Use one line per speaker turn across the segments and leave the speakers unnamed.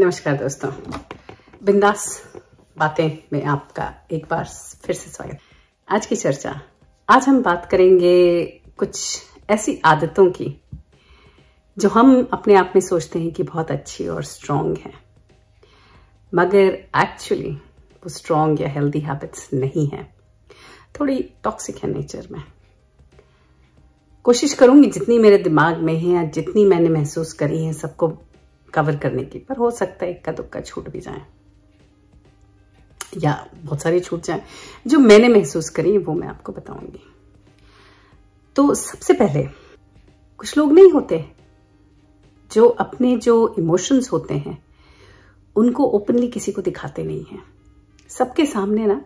नमस्कार दोस्तों, बिंदास बातें में आपका एक बार फिर से स्वागत। आज की चर्चा, आज हम बात करेंगे कुछ ऐसी आदतों की जो हम अपने आप में सोचते हैं कि बहुत अच्छी और स्ट्रांग है, मगर एक्चुअली वो स्ट्रांग या हेल्दी हैबिट्स नहीं है, थोड़ी टॉक्सिक है नेचर में। कोशिश करूंगी जितनी मेरे दिमाग में है या जितनी मैंने महसूस करी है सबको कवर करने की, पर हो सकता है इक्का दुक्का छूट भी जाए या बहुत सारी छूट जाए। जो मैंने महसूस करी वो मैं आपको बताऊंगी। तो सबसे पहले, कुछ लोग नहीं होते जो अपने जो इमोशंस होते हैं उनको ओपनली किसी को दिखाते नहीं हैं। सबके सामने ना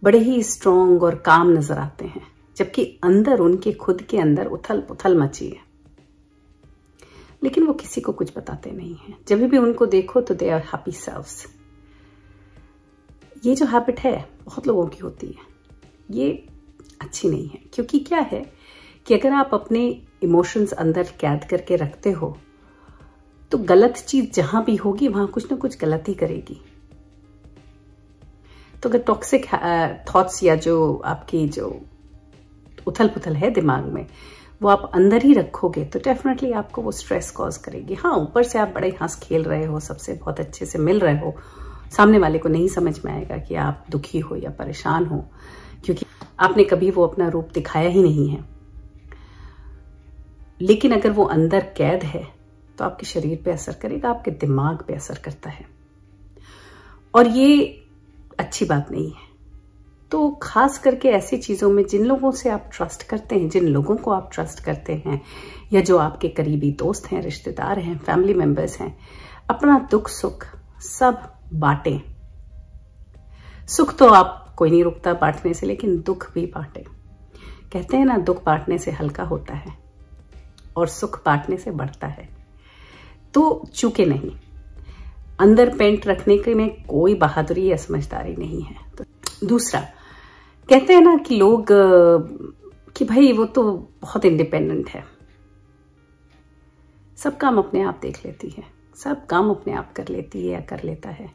बड़े ही स्ट्रांग और काम नजर आते हैं, जबकि अंदर उनके खुद के अंदर उथल पुथल मची है, लेकिन वो किसी को कुछ बताते नहीं हैं। जब भी उनको देखो तो दे आर हैप्पी सेल्व्स। ये जो हैबिट है बहुत लोगों की होती है, ये अच्छी नहीं है। क्योंकि क्या है कि अगर आप अपने इमोशंस अंदर कैद करके रखते हो तो गलत चीज जहां भी होगी वहां कुछ ना कुछ गलती करेगी। तो अगर टॉक्सिक थॉट्स या जो आपकी जो उथल पुथल है दिमाग में वो आप अंदर ही रखोगे तो डेफिनेटली आपको वो स्ट्रेस कॉज करेगी। हाँ, ऊपर से आप बड़े हंस खेल रहे हो, सबसे बहुत अच्छे से मिल रहे हो, सामने वाले को नहीं समझ में आएगा कि आप दुखी हो या परेशान हो, क्योंकि आपने कभी वो अपना रूप दिखाया ही नहीं है। लेकिन अगर वो अंदर कैद है तो आपके शरीर पे असर करेगा, आपके दिमाग पे असर करता है, और ये अच्छी बात नहीं है। तो खास करके ऐसी चीजों में जिन लोगों से आप ट्रस्ट करते हैं, जिन लोगों को आप ट्रस्ट करते हैं, या जो आपके करीबी दोस्त हैं, रिश्तेदार हैं, फैमिली मेंबर्स हैं, अपना दुख सुख सब बांटें। सुख तो आप कोई नहीं रुकता बांटने से, लेकिन दुख भी बांटें। कहते हैं ना, दुख बांटने से हल्का होता है और सुख बांटने से बढ़ता है। तो चूके नहीं, अंदर पेंट रखने के में कोई बहादुरी या समझदारी नहीं है। तो दूसरा, कहते हैं ना कि लोग कि भाई वो तो बहुत इंडिपेंडेंट है, सब काम अपने आप देख लेती है, सब काम अपने आप कर लेती है या कर लेता है।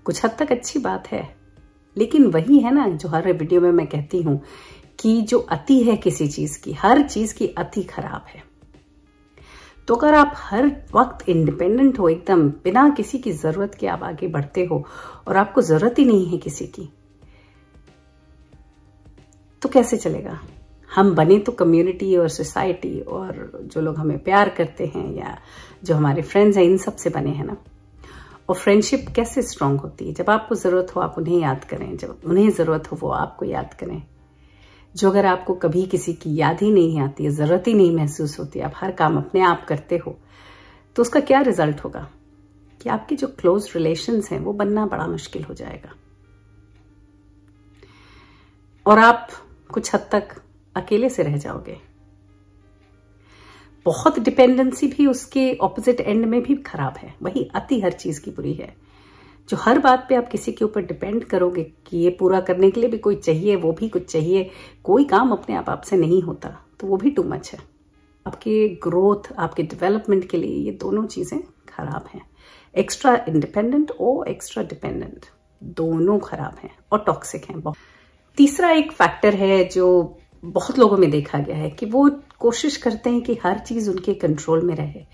कुछ हद तक अच्छी बात है, लेकिन वही है ना जो हर वीडियो में मैं कहती हूं कि जो अति है किसी चीज की, हर चीज की अति खराब है। तो अगर आप हर वक्त इंडिपेंडेंट हो, एकदम बिना किसी की जरूरत के आप आगे बढ़ते हो और आपको जरूरत ही नहीं है किसी की, तो कैसे चलेगा? हम बने तो कम्युनिटी और सोसाइटी और जो लोग हमें प्यार करते हैं या जो हमारे फ्रेंड्स हैं, इन सब से बने हैं ना। और फ्रेंडशिप कैसे स्ट्रांग होती है? जब आपको जरूरत हो आप उन्हें याद करें, जब उन्हें जरूरत हो वो आपको याद करें। जो अगर आपको कभी किसी की याद ही नहीं आती है, जरूरत ही नहीं महसूस होती, आप हर काम अपने आप करते हो, तो उसका क्या रिजल्ट होगा कि आपके जो क्लोज रिलेशंस हैं वो बनना बड़ा मुश्किल हो जाएगा और आप कुछ हद तक अकेले से रह जाओगे। बहुत डिपेंडेंसी भी उसके ऑपोजिट एंड में भी खराब है, वही अति हर चीज की बुरी है। जो हर बात पे आप किसी के ऊपर डिपेंड करोगे कि ये पूरा करने के लिए भी कोई चाहिए, वो भी कुछ चाहिए, कोई काम अपने आप आपसे नहीं होता, तो वो भी टू मच है। आपके ग्रोथ, आपके डेवलपमेंट के लिए ये दोनों चीजें खराब हैं। एक्स्ट्रा इंडिपेंडेंट और एक्स्ट्रा डिपेंडेंट दोनों खराब हैं और टॉक्सिक हैं। तीसरा एक फैक्टर है जो बहुत लोगों में देखा गया है कि वो कोशिश करते हैं कि हर चीज उनके कंट्रोल में रहे,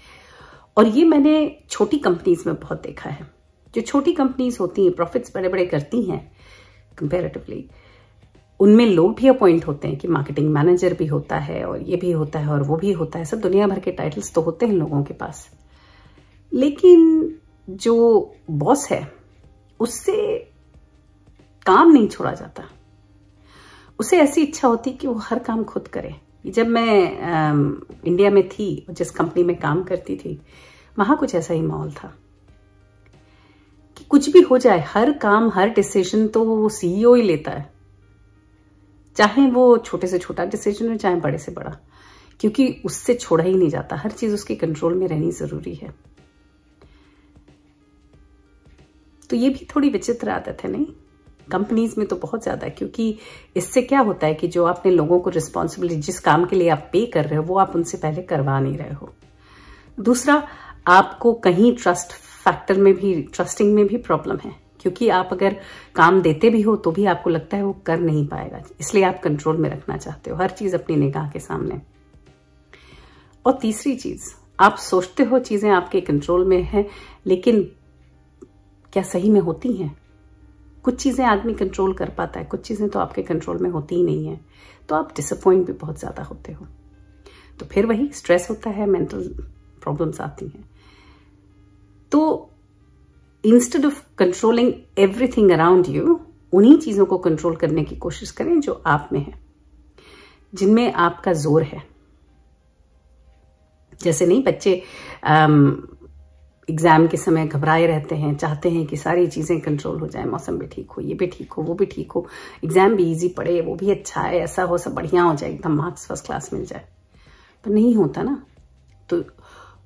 और ये मैंने छोटी कंपनीज में बहुत देखा है। जो छोटी कंपनीज होती हैं, प्रॉफिट्स बड़े बड़े करती हैं कंपैरेटिवली, उनमें लोग भी अपॉइंट होते हैं कि मार्केटिंग मैनेजर भी होता है और ये भी होता है और वो भी होता है, सब दुनिया भर के टाइटल्स तो होते हैं लोगों के पास। लेकिन जो बॉस है उससे काम नहीं छोड़ा जाता, उसे ऐसी इच्छा होती कि वो हर काम खुद करे। जब मैं इंडिया में थी और जिस कंपनी में काम करती थी, वहां कुछ ऐसा ही माहौल था कि कुछ भी हो जाए, हर काम हर डिसीजन तो वो सीईओ ही लेता है, चाहे वो छोटे से छोटा डिसीजन हो चाहे बड़े से बड़ा, क्योंकि उससे छोड़ा ही नहीं जाता, हर चीज उसके कंट्रोल में रहनी जरूरी है। तो ये भी थोड़ी विचित्र आदत है नहीं? कंपनीज में तो बहुत ज्यादा है, क्योंकि इससे क्या होता है कि जो आपने लोगों को रिस्पॉन्सिबिलिटी, जिस काम के लिए आप पे कर रहे हो वो आप उनसे पहले करवा नहीं रहे हो। दूसरा, आपको कहीं ट्रस्ट फैक्टर में भी, ट्रस्टिंग में भी प्रॉब्लम है, क्योंकि आप अगर काम देते भी हो तो भी आपको लगता है वो कर नहीं पाएगा, इसलिए आप कंट्रोल में रखना चाहते हो हर चीज अपनी निगाह के सामने। और तीसरी चीज, आप सोचते हो चीजें आपके कंट्रोल में है, लेकिन क्या सही में होती हैं? कुछ चीजें आदमी कंट्रोल कर पाता है, कुछ चीजें तो आपके कंट्रोल में होती ही नहीं है, तो आप डिसअपॉइंट भी बहुत ज्यादा होते हो। तो फिर वही स्ट्रेस होता है, मेंटल प्रॉब्लम्स आती हैं। तो instead of controlling everything around you, उन्हीं चीजों को कंट्रोल करने की कोशिश करें जो आप में है, जिनमें आपका जोर है। जैसे नहीं, बच्चे एग्जाम के समय घबराए रहते हैं, चाहते हैं कि सारी चीजें कंट्रोल हो जाए, मौसम भी ठीक हो, ये भी ठीक हो, वो भी ठीक हो, एग्जाम भी इजी पड़े, वो भी अच्छा है, ऐसा हो, सब बढ़िया हो जाए, एकदम मार्क्स फर्स्ट क्लास मिल जाए। पर नहीं होता ना। तो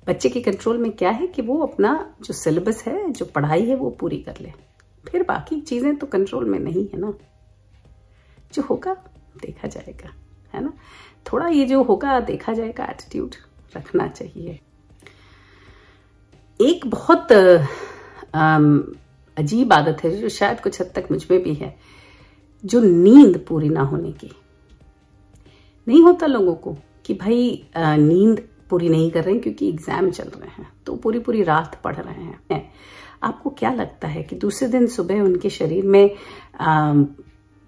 बच्चे के कंट्रोल में क्या है कि वो अपना जो सिलेबस है, जो पढ़ाई है, वो पूरी कर ले, फिर बाकी चीजें तो कंट्रोल में नहीं है ना। जो होगा देखा जाएगा, है ना। थोड़ा ये जो होगा देखा जाएगा एटीट्यूड रखना चाहिए। एक बहुत अजीब आदत है जो शायद कुछ हद तक मुझ में भी है, जो नींद पूरी ना होने की। नहीं होता लोगों को कि भाई नींद पूरी नहीं कर रहे हैं क्योंकि एग्जाम चल रहे हैं, तो पूरी पूरी रात पढ़ रहे हैं। आपको क्या लगता है कि दूसरे दिन सुबह उनके शरीर में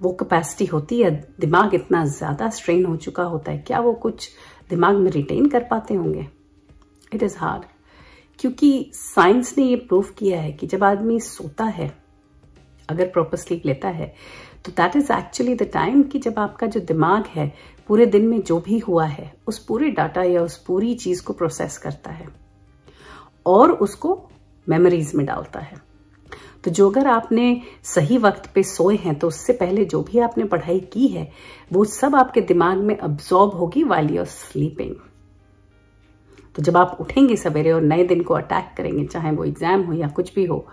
वो कैपेसिटी होती है, दिमाग इतना ज्यादा स्ट्रेन हो चुका होता है, क्या वो कुछ दिमाग में रिटेन कर पाते होंगे? इट इज हार्ड, क्योंकि साइंस ने ये प्रूव किया है कि जब आदमी सोता है, अगर प्रॉपर स्लीप लेता है, तो that is actually the time कि जब आपका जो दिमाग है पूरे दिन में जो भी हुआ है उस पूरे डाटा या उस पूरी चीज को प्रोसेस करता है और उसको मेमोरीज में डालता है। तो जो अगर आपने सही वक्त पे सोए हैं तो उससे पहले जो भी आपने पढ़ाई की है वो सब आपके दिमाग में अब्सॉर्ब होगी व्हाइल यू आर स्लीपिंग। तो जब आप उठेंगे सवेरे और नए दिन को अटैक करेंगे, चाहे वो एग्जाम हो या कुछ भी हो,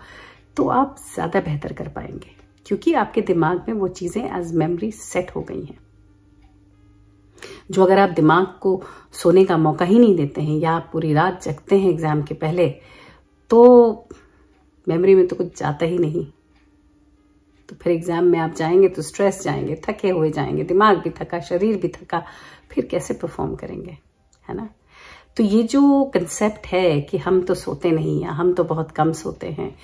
तो आप ज्यादा बेहतर कर पाएंगे, क्योंकि आपके दिमाग में वो चीजें एज मेमोरी सेट हो गई हैं। जो अगर आप दिमाग को सोने का मौका ही नहीं देते हैं या आप पूरी रात जगते हैं एग्जाम के पहले, तो मेमोरी में तो कुछ जाता ही नहीं। तो फिर एग्जाम में आप जाएंगे तो स्ट्रेस जाएंगे, थके हुए जाएंगे, दिमाग भी थका, शरीर भी थका, फिर कैसे परफॉर्म करेंगे, है ना। तो ये जो कंसेप्ट है कि हम तो सोते नहीं या हम तो बहुत कम सोते हैं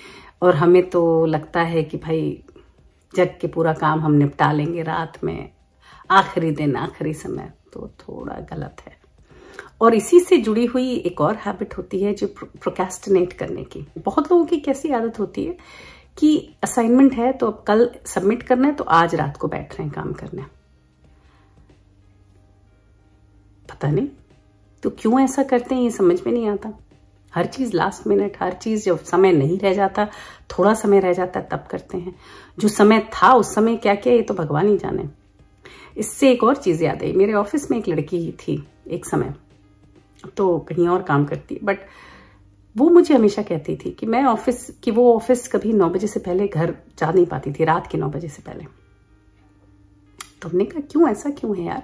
और हमें तो लगता है कि भाई जग के पूरा काम हम निपटा लेंगे रात में, आखिरी दिन, आखिरी समय, तो थोड़ा गलत है। और इसी से जुड़ी हुई एक और हैबिट होती है जो प्रोक्रेस्टिनेट करने की। बहुत लोगों की कैसी आदत होती है कि असाइनमेंट है तो अब कल सबमिट करना है, तो आज रात को बैठ रहे हैं काम करने। पता नहीं तो क्यों ऐसा करते हैं, ये समझ में नहीं आता। हर चीज लास्ट मिनट, हर चीज जब समय नहीं रह जाता, थोड़ा समय रह जाता तब करते हैं। जो समय था उस समय क्या किया ये तो भगवान ही जाने। इससे एक और चीज याद आई, मेरे ऑफिस में एक लड़की थी एक समय, तो कहीं और काम करती है, बट वो मुझे हमेशा कहती थी कि वो ऑफिस कभी 9 बजे से पहले घर जा नहीं पाती थी, रात के 9 बजे से पहले। तो हमने कहा क्यों, ऐसा क्यों है यार,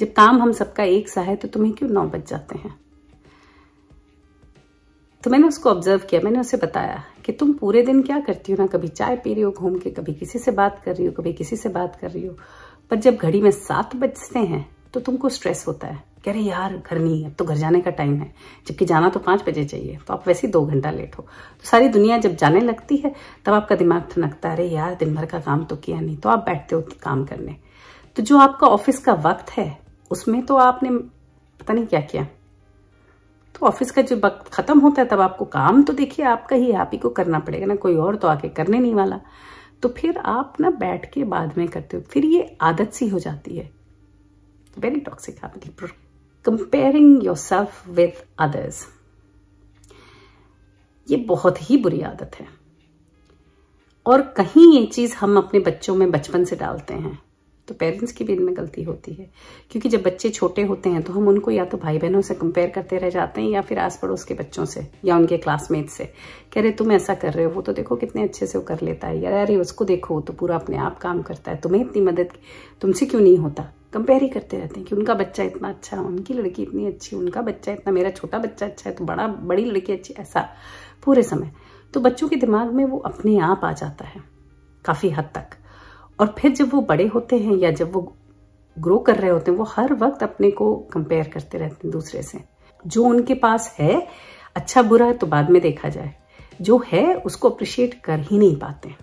जब काम हम सबका एक सा है तो तुम्हें क्यों 9 बज जाते हैं। तो मैंने उसको ऑब्जर्व किया, मैंने उसे बताया कि तुम पूरे दिन क्या करती हो ना, कभी चाय पी रही हो घूम के, कभी किसी से बात कर रही हो, कभी किसी से बात कर रही हो, पर जब घड़ी में 7 बजते हैं तो तुमको स्ट्रेस होता है, कह रहे यार घर नहीं है, अब तो घर जाने का टाइम है, जबकि जाना तो 5 बजे चाहिए, तो आप वैसे ही 2 घंटा लेट हो। तो सारी दुनिया जब जाने लगती है तब आपका दिमाग ठनकता है, अरे यार दिन भर का काम तो किया नहीं, तो आप बैठते हो काम करने। तो जो आपका ऑफिस का वक्त है उसमें तो आपने पता नहीं क्या किया, तो ऑफिस का जो वक्त खत्म होता है तब आपको काम तो देखिए आपका ही, आप ही को करना पड़ेगा ना, कोई और तो आके करने नहीं वाला। तो फिर आप ना बैठ के बाद में करते हो, फिर ये आदत सी हो जाती है, very toxic habit. Comparing yourself with others, ये बहुत ही बुरी आदत है। और कहीं ये चीज हम अपने बच्चों में बचपन से डालते हैं, तो पेरेंट्स की भी इनमें गलती होती है, क्योंकि जब बच्चे छोटे होते हैं तो हम उनको या तो भाई बहनों से कंपेयर करते रह जाते हैं या फिर आस पड़ोस के बच्चों से या उनके क्लासमेट से, कह रहे तुम ऐसा कर रहे हो, वो तो देखो कितने अच्छे से वो कर लेता है, यार अरे उसको देखो तो पूरा अपने आप काम करता है, तुम्हें इतनी मदद तुमसे क्यों नहीं होता। कंपेयर ही करते रहते हैं कि उनका बच्चा इतना अच्छा, उनकी लड़की इतनी अच्छी, उनका बच्चा इतना, मेरा छोटा बच्चा अच्छा है तो बड़ी लड़की अच्छी, ऐसा पूरे समय। तो बच्चों के दिमाग में वो अपने आप आ जाता है काफी हद तक। और फिर जब वो बड़े होते हैं या जब वो ग्रो कर रहे होते हैं, वो हर वक्त अपने को कंपेयर करते रहते हैं दूसरे से। जो उनके पास है, अच्छा बुरा है तो बाद में देखा जाए, जो है उसको अप्रिशिएट कर ही नहीं पाते,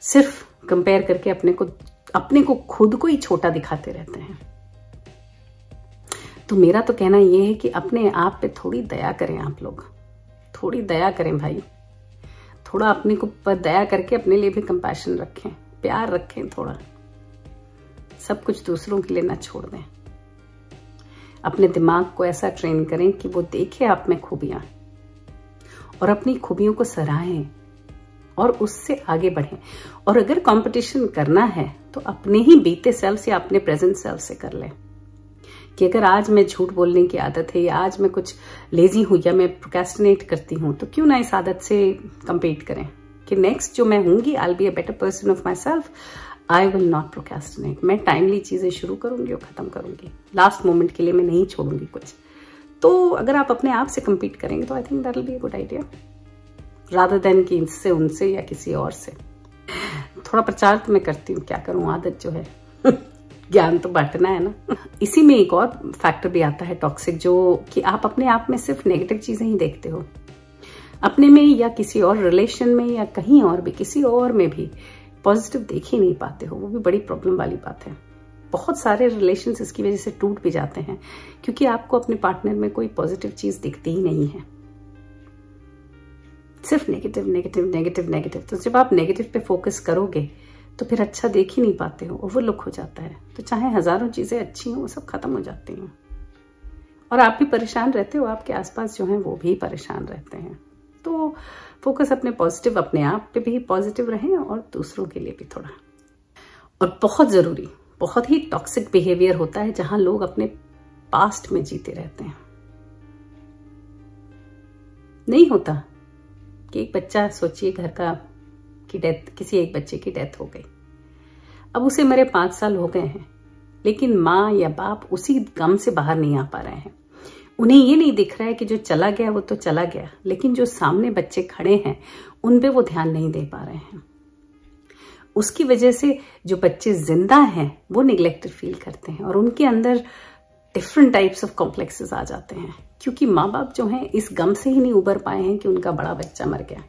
सिर्फ कंपेयर करके अपने को खुद को ही छोटा दिखाते रहते हैं। तो मेरा तो कहना यह है कि अपने आप पे थोड़ी दया करें आप लोग, थोड़ी दया करें भाई, थोड़ा अपने को पर दया करके अपने लिए भी कंपैशन रखें, प्यार रखें थोड़ा। सब कुछ दूसरों के लिए ना छोड़ दें। अपने दिमाग को ऐसा ट्रेन करें कि वो देखे आप में खूबियां और अपनी खूबियों को सराहें और उससे आगे बढ़ें। और अगर कंपटीशन करना है तो अपने ही बीते सेल्फ से, अपने प्रेजेंट सेल्फ से कर लें कि अगर आज मैं झूठ बोलने की आदत है या आज मैं कुछ लेजी हूं या मैं प्रोक्रेस्टिनेट करती हूं, तो क्यों ना इस आदत से कंपीट करें कि नेक्स्ट जो मैं होंगी, I will be a better person of my self, I will not procrastinate. मैं टाइमली चीजें शुरू करूंगी और खत्म करूंगी, लास्ट मोमेंट के लिए मैं नहीं छोड़ूंगी कुछ। तो अगर आप अपने आप से कंपीट करेंगे तो I think that will be a good idea, rather than कि इससे, उनसे या किसी और से। थोड़ा प्रचार तो मैं करती हूँ, क्या करूँ, आदत जो है ज्ञान तो बांटना है ना। इसी में एक और फैक्टर भी आता है टॉक्सिक, जो कि आप अपने आप में सिर्फ नेगेटिव चीजें ही देखते हो, अपने में या किसी और रिलेशन में या कहीं और भी, किसी और में भी पॉजिटिव देख ही नहीं पाते हो। वो भी बड़ी प्रॉब्लम वाली बात है। बहुत सारे रिलेशंस इसकी वजह से टूट भी जाते हैं क्योंकि आपको अपने पार्टनर में कोई पॉजिटिव चीज दिखती ही नहीं है, सिर्फ नेगेटिव नेगेटिव नेगेटिव नेगेटिव। तो जब आप नेगेटिव पे फोकस करोगे तो फिर अच्छा देख ही नहीं पाते हो, ओवरलुक हो जाता है। तो चाहे हजारों चीजें अच्छी हो, वो सब खत्म हो जाती हैं और आप भी परेशान रहते हो, आपके आसपास जो हैं वो भी परेशान रहते हैं। तो फोकस अपने पॉजिटिव, अपने आप पे भी पॉजिटिव रहें और दूसरों के लिए भी थोड़ा। और बहुत जरूरी, बहुत ही टॉक्सिक बिहेवियर होता है जहां लोग अपने पास्ट में जीते रहते हैं। नहीं होता कि एक बच्चा, सोचिए घर का की डेथ, किसी एक बच्चे की डेथ हो गई, अब उसे मरे 5 साल हो गए हैं, लेकिन माँ या बाप उसी गम से बाहर नहीं आ पा रहे हैं। उन्हें ये नहीं दिख रहा है कि जो चला गया वो तो चला गया, लेकिन जो सामने बच्चे खड़े हैं उन पे वो ध्यान नहीं दे पा रहे हैं। उसकी वजह से जो बच्चे जिंदा हैं वो निग्लेक्टेड फील करते हैं और उनके अंदर डिफरेंट टाइप्स ऑफ कॉम्प्लेक्सेस आ जाते हैं, क्योंकि माँ बाप जो हैं इस गम से ही नहीं उबर पाए हैं कि उनका बड़ा बच्चा मर गया।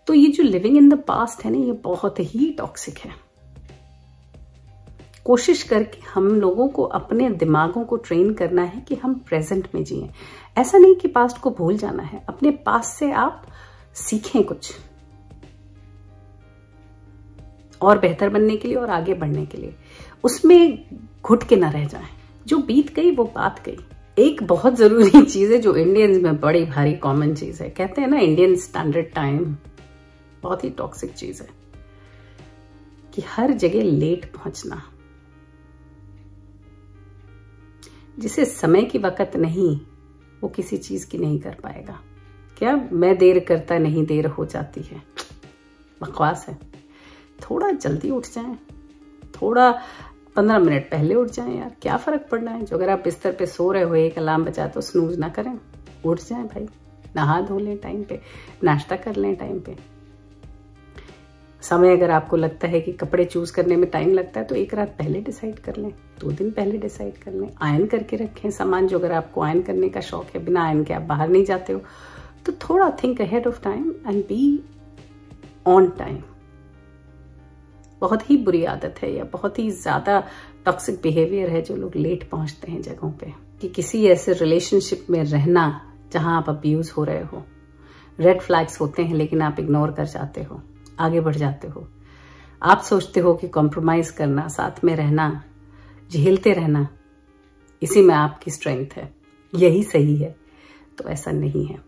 तो ये जो लिविंग इन द पास्ट है ना, ये बहुत ही टॉक्सिक है। कोशिश करके हम लोगों को अपने दिमागों को ट्रेन करना है कि हम प्रेजेंट में जिएं। ऐसा नहीं कि पास्ट को भूल जाना है, अपने पास्ट से आप सीखें कुछ और बेहतर बनने के लिए और आगे बढ़ने के लिए। उसमें घुट के ना रह जाएं। जो बीत गई वो बात गई। एक बहुत जरूरी चीज है जो इंडियंस में बड़ी भारी कॉमन चीज है, कहते हैं ना इंडियन स्टैंडर्ड टाइम, बहुत ही टॉक्सिक चीज है कि हर जगह लेट पहुंचना। जिसे समय की वक़्त नहीं, वो किसी चीज की नहीं कर पाएगा। क्या मैं देर करता नहीं देर हो जाती है, बकवास है। थोड़ा जल्दी उठ जाएं, थोड़ा 15 मिनट पहले उठ जाएं यार, क्या फर्क पड़ना है। जो अगर आप बिस्तर पे सो रहे हो, एक अलार्म बजा तो स्नूज ना करें, उठ जाएं भाई, नहा धो लें टाइम पे, नाश्ता कर लें टाइम पे। समय अगर आपको लगता है कि कपड़े चूज करने में टाइम लगता है तो एक रात पहले डिसाइड कर लें, 2 दिन पहले डिसाइड कर लें। आयरन करके रखें सामान, जो अगर आपको आयरन करने का शौक है, बिना आयरन के आप बाहर नहीं जाते हो तो थोड़ा think ahead of time and be on time. बहुत ही बुरी आदत है या बहुत ही ज्यादा टॉक्सिक बिहेवियर है जो लोग लेट पहुंचते हैं जगहों पे। कि किसी ऐसे रिलेशनशिप में रहना जहां आप अब्यूज हो रहे हो, रेड फ्लैग्स होते हैं लेकिन आप इग्नोर कर जाते हो, आगे बढ़ जाते हो। आप सोचते हो कि कॉम्प्रोमाइज करना, साथ में रहना, झेलते रहना, इसी में आपकी स्ट्रेंथ है, यही सही है। तो ऐसा नहीं है।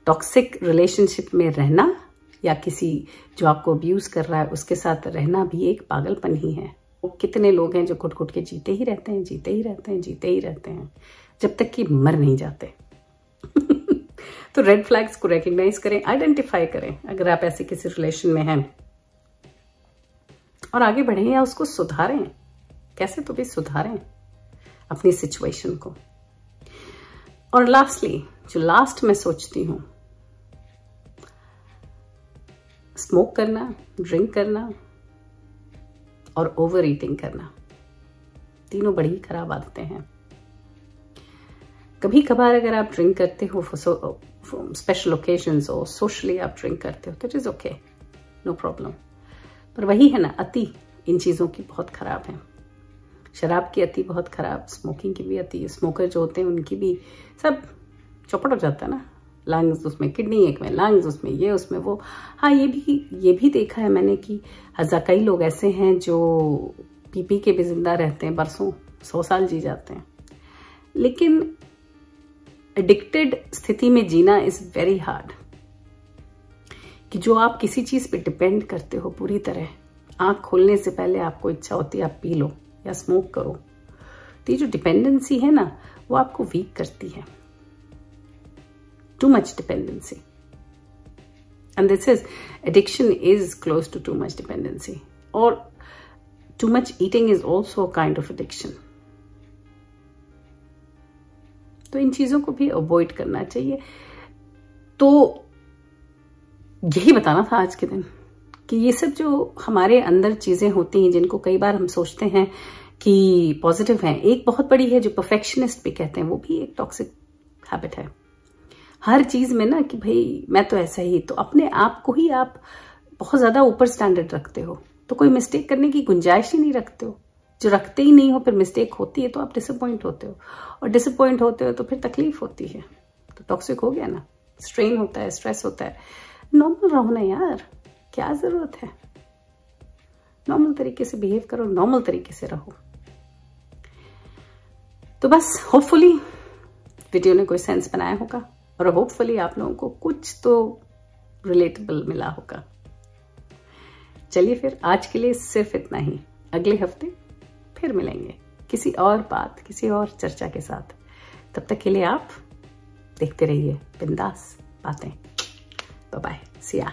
टॉक्सिक रिलेशनशिप में रहना या किसी जो आपको अब्यूज कर रहा है उसके साथ रहना भी एक पागलपन ही है। कितने लोग हैं जो घुट घुट के जीते ही रहते हैं, जीते ही रहते हैं, जीते ही रहते हैं, जब तक कि मर नहीं जाते। तो रेड फ्लैग्स को रिकग्नाइज करें, आइडेंटिफाई करें अगर आप ऐसे किसी रिलेशन में हैं, और आगे बढ़ें या उसको सुधारें, कैसे तो भी सुधारें अपनी सिचुएशन को। और लास्टली, जो लास्ट मैं सोचती हूं, स्मोक करना, ड्रिंक करना और ओवर ईटिंग करना, तीनों बड़ी खराब आदतें हैं। कभी कभार अगर आप ड्रिंक करते हो स्पेशल ओकेजन्स हो, सोशली आप ड्रिंक करते हो तो it is okay, no problem. पर वही है ना, अति इन चीजों की बहुत खराब है। शराब की अति बहुत खराब, स्मोकिंग की भी अति, स्मोकर जो होते हैं उनकी भी सब चौपट हो जाता है ना, लंग्स उसमें, किडनी एक में, लंग्स उसमें, ये उसमें वो। हाँ, ये भी देखा है मैंने कि कई लोग ऐसे हैं जो पी के भी जिंदा रहते हैं, बरसों 100 साल जी जाते हैं। लेकिन एडिक्टेड स्थिति में जीना इज वेरी हार्ड, कि जो आप किसी चीज पे डिपेंड करते हो पूरी तरह, आंख खोलने से पहले आपको इच्छा होती है आप पी लो या स्मोक करो, तो ये जो डिपेंडेंसी है ना, वो आपको वीक करती है। Too much dependency, and this is addiction is close to too much dependency, और too much eating is also kind of addiction. तो इन चीजों को भी अवॉइड करना चाहिए। तो यही बताना था आज के दिन, कि ये सब जो हमारे अंदर चीजें होती हैं, जिनको कई बार हम सोचते हैं कि पॉजिटिव हैं, एक बहुत बड़ी है जो परफेक्शनिस्ट भी कहते हैं, वो भी एक टॉक्सिक हैबिट है। हर चीज में ना कि भाई मैं तो ऐसा ही, तो अपने आप को ही आप बहुत ज्यादा ऊपर स्टैंडर्ड रखते हो, तो कोई मिस्टेक करने की गुंजाइश ही नहीं रखते हो। जो रखते ही नहीं हो, फिर मिस्टेक होती है तो आप डिसअपॉइंट होते हो, और डिसअपॉइंट होते हो तो फिर तकलीफ होती है, तो टॉक्सिक हो गया ना, स्ट्रेन होता है, स्ट्रेस होता है। नॉर्मल रहो ना यार, क्या जरूरत है, नॉर्मल तरीके से बिहेव करो, नॉर्मल तरीके से रहो। तो बस होपफुली वीडियो ने कोई सेंस बनाया होगा, और होपफुली आप लोगों को कुछ तो रिलेटेबल मिला होगा। चलिए फिर आज के लिए सिर्फ इतना ही, अगले हफ्ते फिर मिलेंगे किसी और बात, किसी और चर्चा के साथ। तब तक के लिए आप देखते रहिए बिंदास बातें। बाय बाय, सी या।